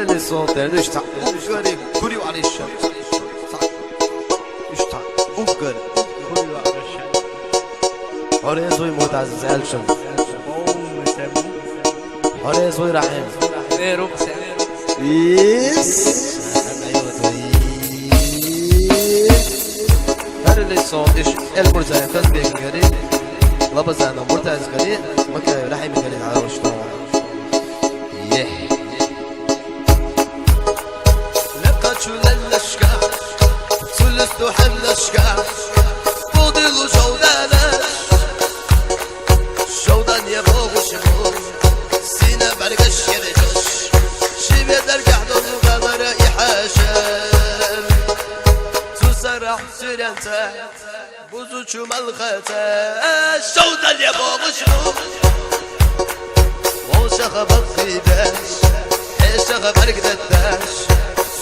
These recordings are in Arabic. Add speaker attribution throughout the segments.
Speaker 1: اللي صوتين اشتع وقري كوري وعلي الشمس اشتع وقري كوري وعلي الشمس هوري زوي متعزز الشمس هوري زوي رحيم يس هر اللي صوت ايش المرتاح فاز بيك قري لابد انا مرتاح قري مكان رحيم قري على وشطه للشكا ثلث حلشكا فضل شودانش شودان يبوغ شموغ سينا برقش يرجش شبه درقع دون غمر يحاشر تسرح سرنتا بوزوچو ملختا شودان يبوغ شموغ وشخ بخيداش ايشخ برقدتاش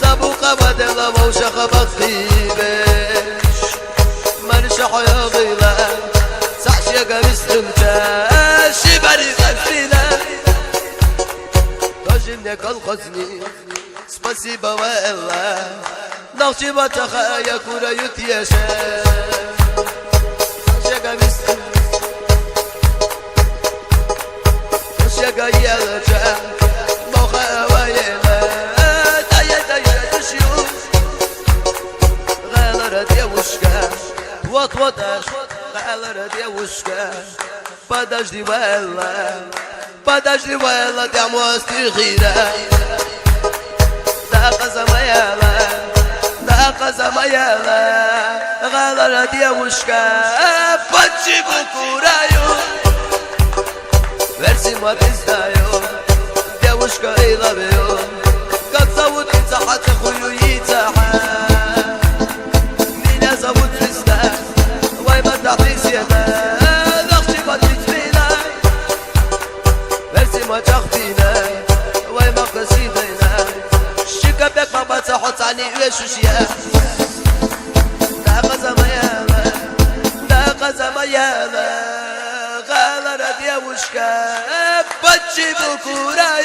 Speaker 1: سابوقا بدلا وشخ بخيبش مرشح يا غيلا سعشي قمستمتا شبري غفلنا راجلنك الخزني спасибо والله نغشي بتخايا كورا يتياشا سعشي قمستمتا سعشي قيالجا موخا ويلا Вот-вот-аж, غالر девушка подожди, Вэлла, ты мостишь хира да каза моя غالر девушка почему кураю верси ма признаю девушка I love you как зовут Ицахат хую Ицахат меня зовут Звезда وای ما تعطيس يدا نخشي ما تجفينا برسي ما تخفينا وای ما قصيدينا الشيكا بك ما بتحط عني وشوشيا لا قزم يالا لا قزم يالا غالر ديوشكا بتجيبو كوراي